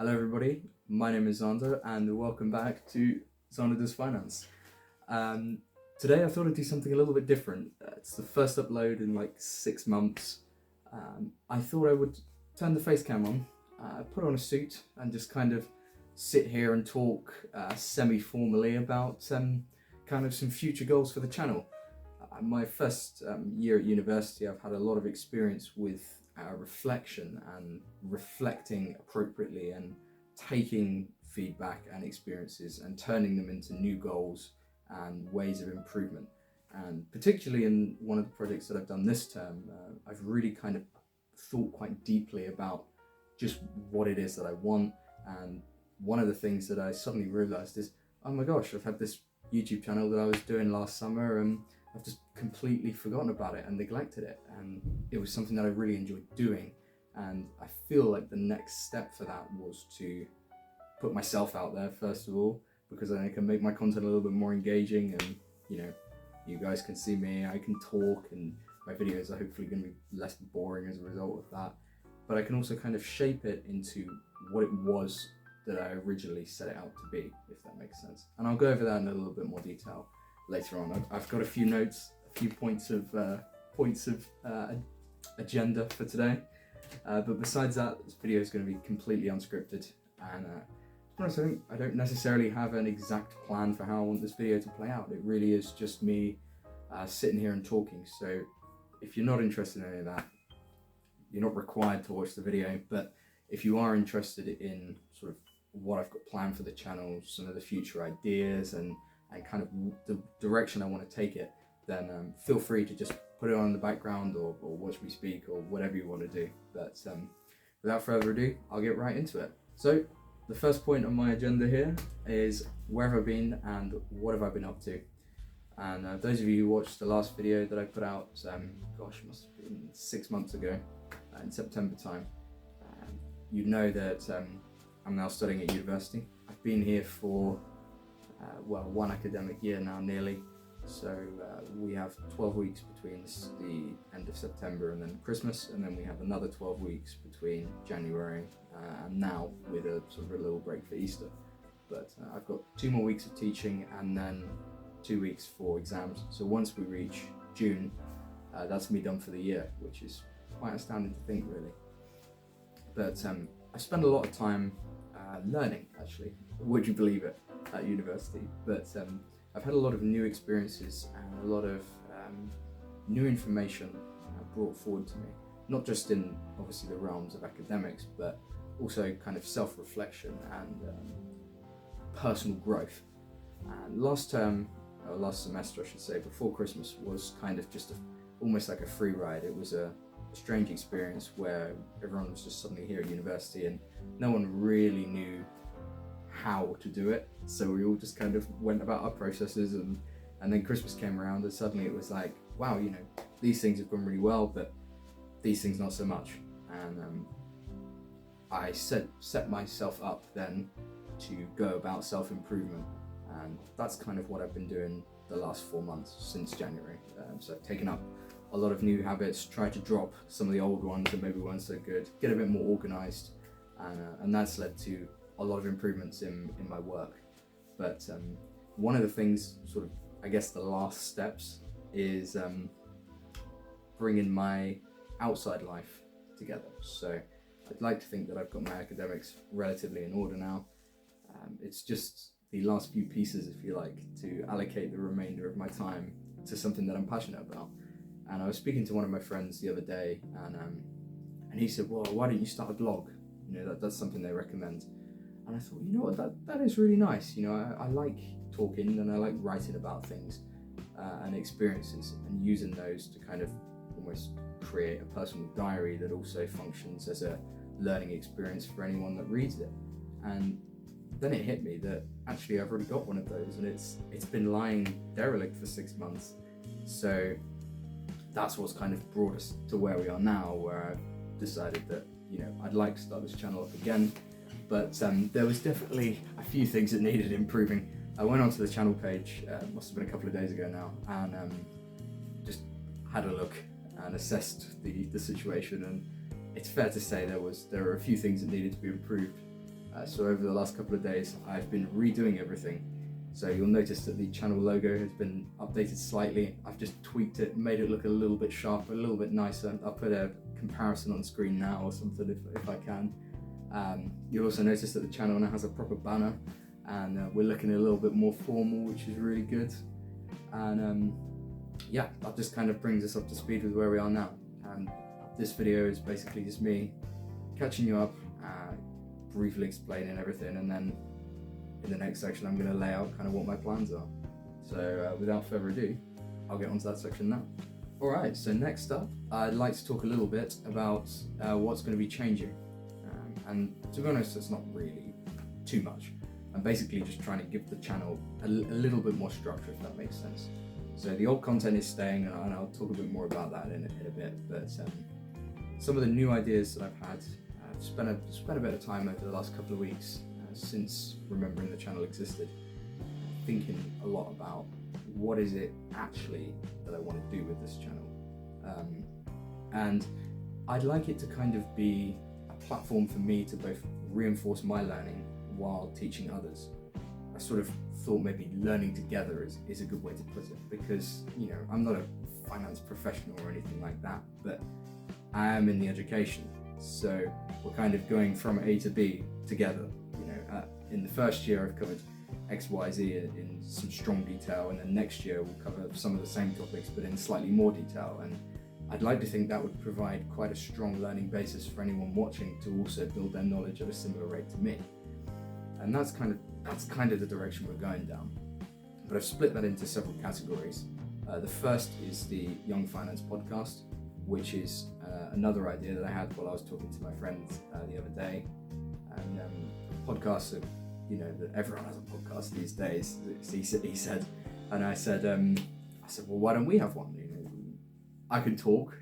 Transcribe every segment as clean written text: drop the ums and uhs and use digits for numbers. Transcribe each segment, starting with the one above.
Hello everybody, my name is Xander and welcome back to Xander Does Finance. Today I thought I'd do something a little bit different. It's the first upload in like 6 months. I thought I would turn the face cam on, put on a suit and just kind of sit here and talk semi-formally about kind of some future goals for the channel. My first year at university, I've had a lot of experience with reflection and reflecting appropriately and taking feedback and experiences and turning them into new goals and ways of improvement. And particularly in one of the projects that I've done this term, I've really kind of thought quite deeply about just what it is that I want. And one of the things that I suddenly realized is, oh my gosh, I've had this YouTube channel that I was doing last summer and I've just completely forgotten about it and neglected it, and it was something that I really enjoyed doing. And I feel like the next step for that was to put myself out there first of all, because then I can make my content a little bit more engaging and you guys can see me, I can talk, and my videos are hopefully going to be less boring as a result of that. But I can also kind of shape it into what it was that I originally set it out to be, if that makes sense. And I'll go over that in a little bit more detail later on. I've got a few notes, a few points of agenda for today. But besides that, this video is going to be completely unscripted. And to be honest, I don't necessarily have an exact plan for how I want this video to play out. It really is just me sitting here and talking. So if you're not interested in any of that, you're not required to watch the video. But if you are interested in sort of what I've got planned for the channel, some of the future ideas and kind of the direction I want to take it, then feel free to just put it on in the background or watch me speak or whatever you want to do. But without further ado, I'll get right into it. So the first point on my agenda here is where have I been and what have I been up to? And those of you who watched the last video that I put out, gosh, must have been 6 months ago, in September time, you'd know that I'm now studying at university. I've been here for one academic year now nearly, so we have 12 weeks between the end of September and then Christmas, and then we have another 12 weeks between January and now, with a sort of a little break for Easter. But I've got 2 more weeks of teaching and then 2 weeks for exams. So once we reach June, that's me done for the year, which is quite astounding to think, really. But I spend a lot of time learning, actually, would you believe it, at university. But I've had a lot of new experiences and a lot of new information brought forward to me, not just in obviously the realms of academics, but also kind of self-reflection and personal growth. And last semester, I should say, before Christmas, was kind of just almost like a free ride. It was a strange experience where everyone was just suddenly here at university and no one really knew how to do it, so we all just kind of went about our processes, and then Christmas came around and suddenly it was like, wow, these things have gone really well, but these things not so much. And I set myself up then to go about self-improvement, and that's kind of what I've been doing the last 4 months since January. So I've taken up a lot of new habits, tried to drop some of the old ones that maybe weren't so good, get a bit more organized, and that's led to a lot of improvements in my work. But one of the things, sort of, I guess the last steps, is bringing my outside life together. So I'd like to think that I've got my academics relatively in order now. It's just the last few pieces, if you like, to allocate the remainder of my time to something that I'm passionate about. And I was speaking to one of my friends the other day, and he said, well, why don't you start a blog? That's something they recommend. And I thought, that is really nice. I like talking and I like writing about things and experiences, and using those to kind of almost create a personal diary that also functions as a learning experience for anyone that reads it. And then it hit me that actually I've already got one of those, and it's been lying derelict for 6 months. So that's what's kind of brought us to where we are now, where I've decided that I'd like to start this channel up again. But there was definitely a few things that needed improving. I went onto the channel page, must have been a couple of days ago now, and just had a look and assessed the situation, and it's fair to say there were a few things that needed to be improved. So over the last couple of days, I've been redoing everything. So you'll notice that the channel logo has been updated slightly. I've just tweaked it, made it look a little bit sharper, a little bit nicer. I'll put a comparison on screen now or something if I can. You'll also notice that the channel now has a proper banner, and we're looking a little bit more formal, which is really good. And yeah, that just kind of brings us up to speed with where we are now. And this video is basically just me catching you up, briefly explaining everything, and then in the next section I'm going to lay out kind of what my plans are. So without further ado, I'll get onto that section now. Alright, so next up I'd like to talk a little bit about what's going to be changing. And to be honest, it's not really too much. I'm basically just trying to give the channel a little bit more structure, if that makes sense. So the old content is staying, and I'll talk a bit more about that in a bit, but some of the new ideas that I've had, I've spent a bit of time over the last couple of weeks since remembering the channel existed, thinking a lot about what is it actually that I want to do with this channel. And I'd like it to kind of be a platform for me to both reinforce my learning while teaching others. I sort of thought maybe learning together is a good way to put it, because, you know, I'm not a finance professional or anything like that, but I am in the education. So we're kind of going from A to B together. You know, in the first year I've covered X, Y, Z in some strong detail, and then next year we'll cover some of the same topics but in slightly more detail. And I'd like to think that would provide quite a strong learning basis for anyone watching to also build their knowledge at a similar rate to me. And that's kind of the direction we're going down. But I've split that into several categories. The first is the Young Finance Podcast, which is another idea that I had while I was talking to my friends the other day. And podcasts are, you know, that everyone has a podcast these days. He said, and I said, well, why don't we have one? You know, I can talk.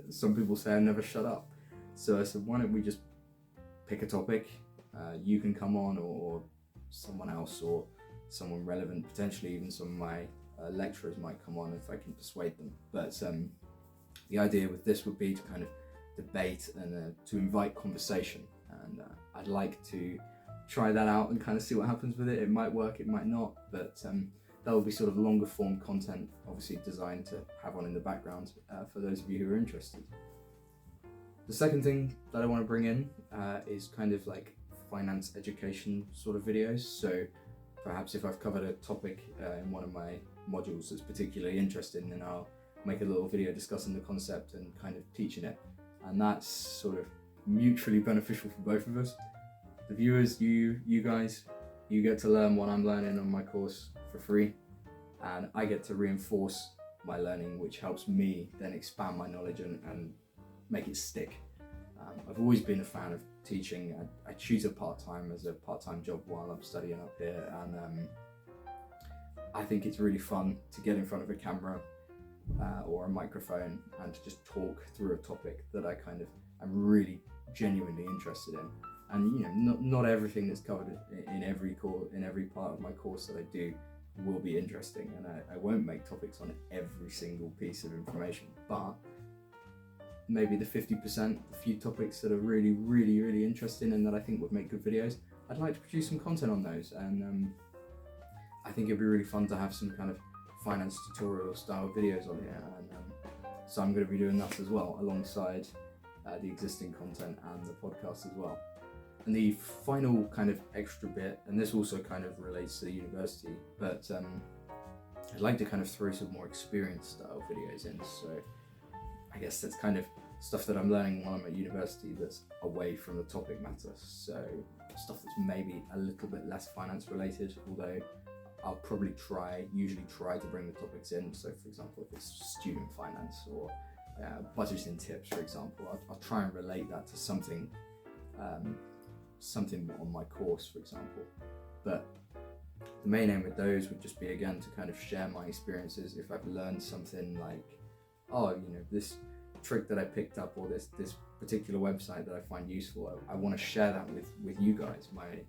Some people say I never shut up. So I said, why don't we just pick a topic? You can come on, or someone else, or someone relevant, potentially even some of my lecturers might come on if I can persuade them. But the idea with this would be to kind of debate and to invite conversation. And I'd like to try that out and kind of see what happens with it. It might work, it might not, but that will be sort of longer form content, obviously designed to have on in the background for those of you who are interested. The second thing that I want to bring in is kind of like finance education sort of videos. So perhaps if I've covered a topic in one of my modules that's particularly interesting, then I'll make a little video discussing the concept and kind of teaching it. And that's sort of mutually beneficial for both of us. The viewers, you guys, you get to learn what I'm learning on my course for free, and I get to reinforce my learning, which helps me then expand my knowledge and make it stick. I've always been a fan of teaching. I tutor part-time as a part-time job while I'm studying up here, and I think it's really fun to get in front of a camera or a microphone and to just talk through a topic that I kind of am really genuinely interested in. And you know, not everything that's covered in every part of my course that I do will be interesting, and I won't make topics on every single piece of information, but maybe the 50%, a few topics that are really, really, really interesting and that I think would make good videos, I'd like to produce some content on those. And I think it'd be really fun to have some kind of finance tutorial style videos on here. And so I'm going to be doing that as well, alongside the existing content and the podcast as well. And the final kind of extra bit, and this also kind of relates to the university, but I'd like to kind of throw some more experience style videos in. So I guess that's kind of stuff that I'm learning while I'm at university that's away from the topic matter. So stuff that's maybe a little bit less finance related, although I'll probably usually try to bring the topics in. So for example, if it's student finance or budgeting tips, for example, I'll try and relate that to something on my course, for example. But the main aim with those would just be, again, to kind of share my experiences. If I've learned something like, oh, you know, this trick that I picked up, or this particular website that I find useful, I want to share that with you guys, my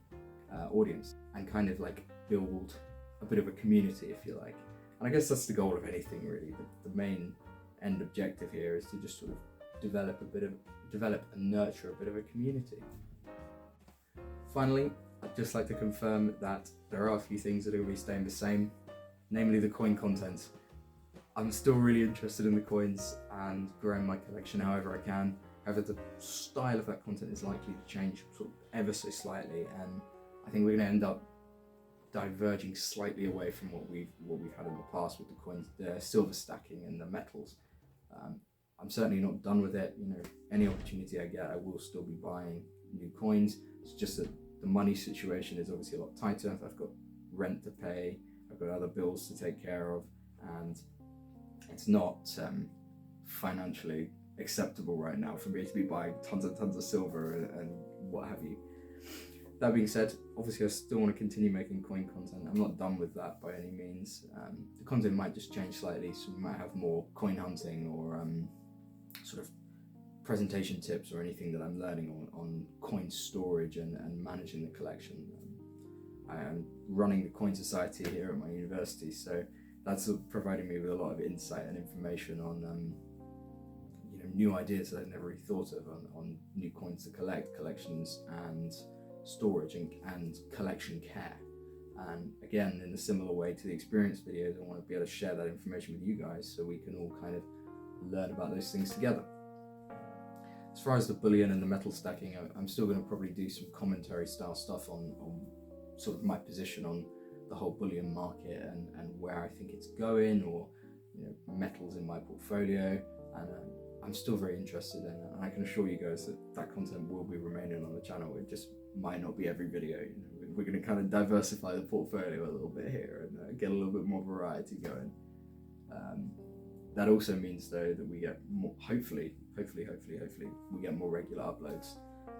audience, and kind of like build a bit of a community, if you like. And I guess that's the goal of anything, really. The main end objective here is to just sort of develop and nurture a bit of a community. Finally, I'd just like to confirm that there are a few things that are going to be staying the same, namely the coin content. I'm still really interested in the coins and growing my collection however I can. However, the style of that content is likely to change sort of ever so slightly, and I think we're going to end up diverging slightly away from what we've had in the past with the coins, the silver stacking and the metals. I'm certainly not done with it. You know, any opportunity I get, I will still be buying new coins. It's just that the money situation is obviously a lot tighter. I've got rent to pay, I've got other bills to take care of, and it's not financially acceptable right now for me to be buying tons and tons of silver and what have you. That being said, obviously I still want to continue making coin content. I'm not done with that by any means. The content might just change slightly, so we might have more coin hunting or sort of presentation tips or anything that I'm learning on coin storage and managing the collection. I am running the Coin Society here at my university, so that's providing me with a lot of insight and information on new ideas that I've never really thought of on new coins to collect, collections and storage and collection care. And again, in a similar way to the experience videos, I want to be able to share that information with you guys so we can all kind of learn about those things together. As far as the bullion and the metal stacking, I'm still going to probably do some commentary style stuff on sort of my position on the whole bullion market and where I think it's going, or metals in my portfolio. And I'm still very interested in it, and I can assure you guys that content will be remaining on the channel. It just might not be every video. We're going to kind of diversify the portfolio a little bit here and get a little bit more variety going. That also means though that we get more, hopefully we get more regular uploads,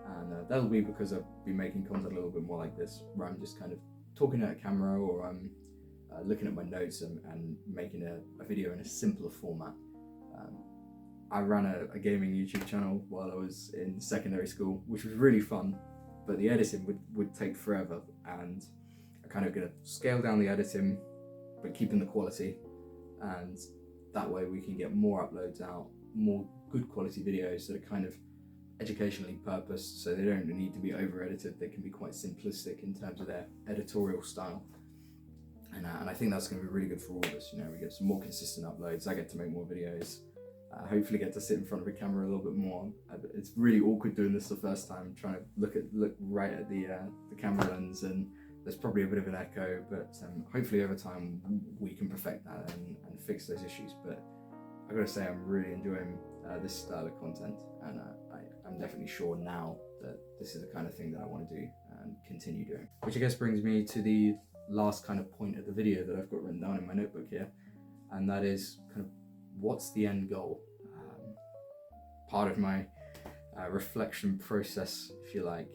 and that'll be because I'll be making content a little bit more like this, where I'm just kind of talking at a camera, or I'm looking at my notes and making a video in a simpler format. I ran a gaming YouTube channel while I was in secondary school, which was really fun, but the editing would take forever, and I'm kind of going to scale down the editing but keeping the quality, and that way we can get more uploads out, more good quality videos that are kind of educationally purposed, so they don't need to be over edited. They can be quite simplistic in terms of their editorial style, and I think that's going to be really good for all of us. We get some more consistent uploads, I get to make more videos, hopefully get to sit in front of a camera a little bit more. It's really awkward doing this the first time, trying to look right at the camera lens, and there's probably a bit of an echo, but hopefully over time we can perfect that and fix those issues. But I've got to say, I'm really enjoying this style of content, and I'm definitely sure now that this is the kind of thing that I want to do and continue doing. Which I guess brings me to the last kind of point of the video that I've got written down in my notebook here, and that is kind of what's the end goal. Part of my reflection process, if you like,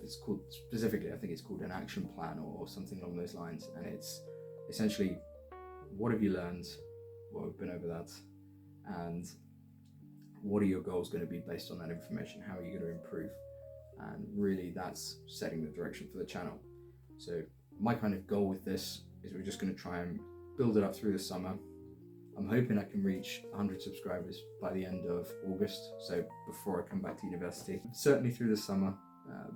it's called specifically, I think it's called an action plan or something along those lines, and it's essentially, what have you learned, what have been over that, and what are your goals going to be based on that information? How are you going to improve? And really that's setting the direction for the channel. So my kind of goal with this is we're just going to try and build it up through the summer. I'm hoping I can reach 100 subscribers by the end of August, so before I come back to university. Certainly through the summer,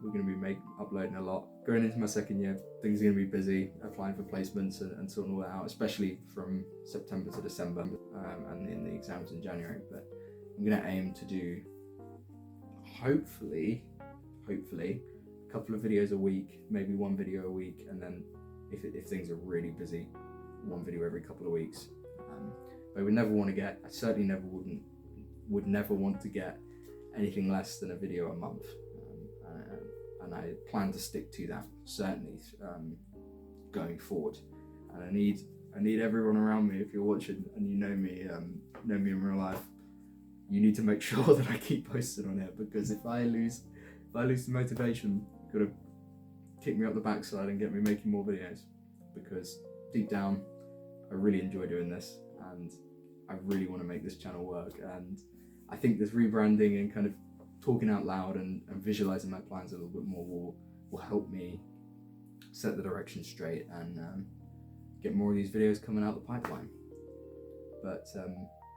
we're going to be uploading a lot. Going into my second year, things are going to be busy, applying for placements and sorting all that out, especially from September to December, and in the exams in January. But I'm going to aim to do, hopefully, a couple of videos a week, maybe one video a week, and then if things are really busy, one video every couple of weeks. I would never want to get, I certainly would never want to get anything less than a video a month, and I plan to stick to that, certainly going forward. And I need everyone around me. If you're watching and you know me in real life, you need to make sure that I keep posting on it, because if I lose the motivation, you've got to kick me up the backside and get me making more videos, because deep down I really enjoy doing this, and I really want to make this channel work. And I think this rebranding and kind of talking out loud and visualizing my plans a little bit more will help me set the direction straight and get more of these videos coming out the pipeline. But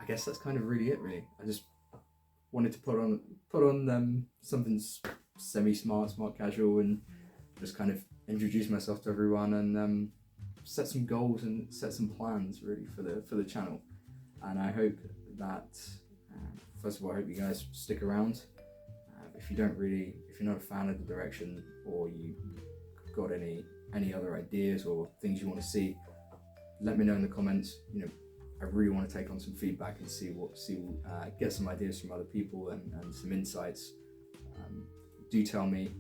I guess that's kind of really it. I just wanted to put on something semi-smart, smart casual, and just kind of introduce myself to everyone and set some goals and set some plans really for the channel. And I hope that first of all, I hope you guys stick around. If you're not a fan of the direction, or you got any other ideas or things you want to see, let me know in the comments. You know, I really want to take on some feedback and get some ideas from other people and some insights. Do tell me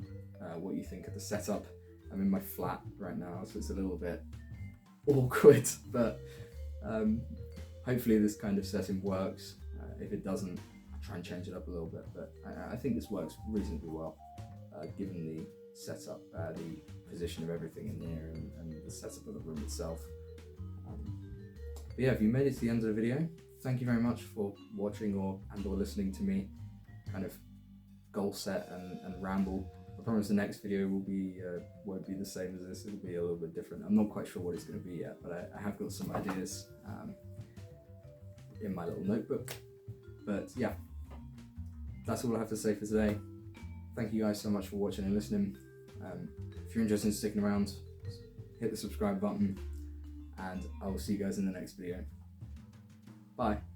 what you think of the setup. I'm in my flat right now, so it's a little bit awkward, but hopefully this kind of setting works. If it doesn't, I'll try and change it up a little bit, but I think this works reasonably well, given the setup, the position of everything in here, and the setup of the room itself. But yeah, if you made it to the end of the video, thank you very much for watching or listening to me kind of goal set and ramble. I promise the next video won't be the same as this. It'll be a little bit different. I'm not quite sure what it's going to be yet, but I have got some ideas in my little notebook. But yeah, that's all I have to say for today. Thank you guys so much for watching and listening. If you're interested in sticking around, hit the subscribe button, and I will see you guys in the next video. Bye.